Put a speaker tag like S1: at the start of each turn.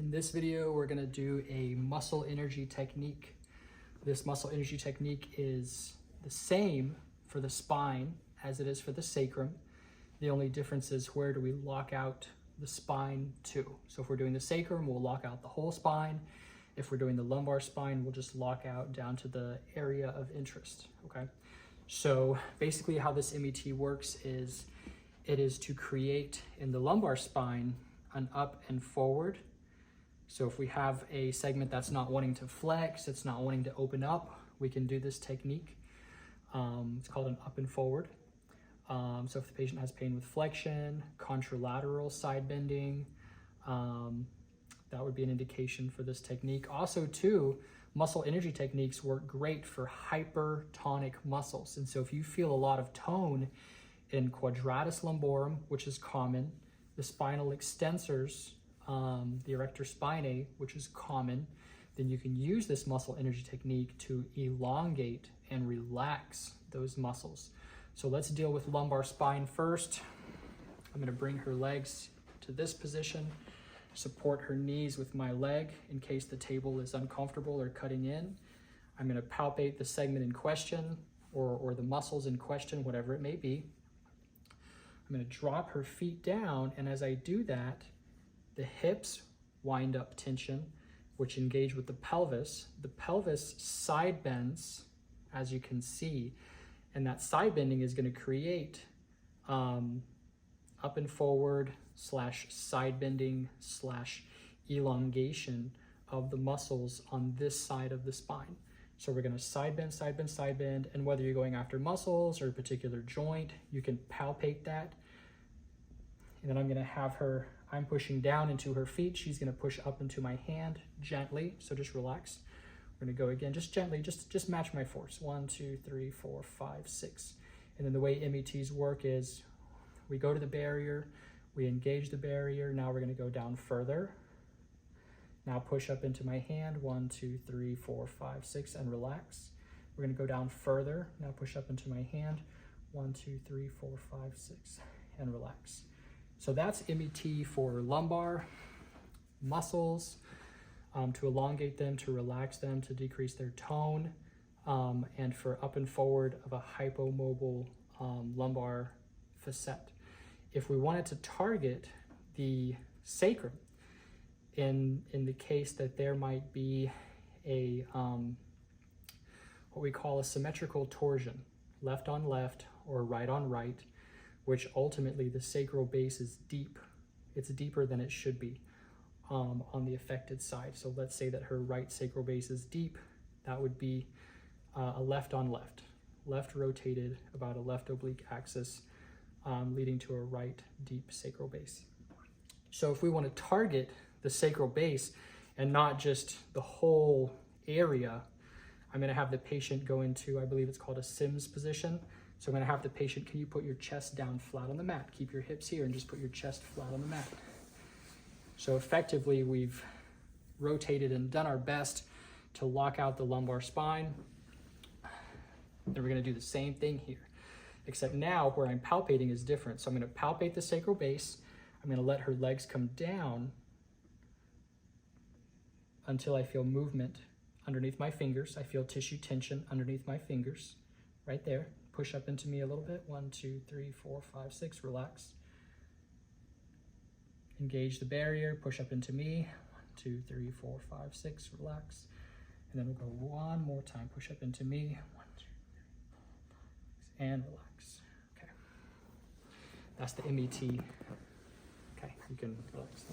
S1: In this video, we're gonna do a muscle energy technique. This muscle energy technique is the same for the spine as it is for the sacrum. The only difference is where do we lock out the spine to. So if we're doing the sacrum, we'll lock out the whole spine. If we're doing the lumbar spine, we'll just lock out down to the area of interest, okay? So basically how this MET works is it is to create in the lumbar spine an up and forward. So if we have a segment that's not wanting to flex, it's not wanting to open up, we can do this technique. It's called an up and forward. So if the patient has pain with flexion, contralateral side bending, that would be an indication for this technique. Also too, muscle energy techniques work great for hypertonic muscles. And so if you feel a lot of tone in quadratus lumborum, which is common, the spinal extensors, the erector spinae, which is common, then you can use this muscle energy technique to elongate and relax those muscles. So let's deal with lumbar spine first. I'm gonna bring her legs to this position, support her knees with my leg in case the table is uncomfortable or cutting in. I'm gonna palpate the segment in question or the muscles in question, whatever it may be. I'm gonna drop her feet down, and as I do that, the hips wind up tension, which engage with the pelvis. The pelvis side bends, as you can see, and that side bending is gonna create up and forward / side bending / elongation of the muscles on this side of the spine. So we're gonna side bend, side bend, side bend, and whether you're going after muscles or a particular joint, you can palpate that. And then I'm gonna have her, I'm pushing down into her feet, she's gonna push up into my hand gently, so just relax. We're gonna go again, just gently, just match my force. 1, 2, 3, 4, 5, 6. And then the way METs work is we go to the barrier, we engage the barrier, now we're gonna go down further. Now push up into my hand, 1, 2, 3, 4, 5, 6, and relax. We're gonna go down further, now push up into my hand, 1, 2, 3, 4, 5, 6, and relax. So that's MET for lumbar muscles, to elongate them, to relax them, to decrease their tone, and for up and forward of a hypomobile lumbar facet. If we wanted to target the sacrum, in the case that there might be a what we call a symmetrical torsion, left on left or right on right, which ultimately the sacral base is deep. It's deeper than it should be on the affected side. So let's say that her right sacral base is deep. That would be a left on left, left rotated about a left oblique axis, leading to a right deep sacral base. So if we want to target the sacral base and not just the whole area, I'm going to have the patient go into, I believe it's called a Sims position. So I'm going to have the patient, can you put your chest down flat on the mat? Keep your hips here and just put your chest flat on the mat. So effectively, we've rotated and done our best to lock out the lumbar spine. Then we're going to do the same thing here, except now where I'm palpating is different. So I'm going to palpate the sacral base. I'm going to let her legs come down until I feel movement underneath my fingers. I feel tissue tension underneath my fingers, right there. Push up into me a little bit. 1, 2, 3, 4, 5, 6, relax. Engage the barrier, push up into me. 1, 2, 3, 4, 5, 6, relax. And then we'll go one more time. Push up into me. 1, 2, 3, 4, 5, 6, and relax. Okay. That's the MET. Okay, you can relax.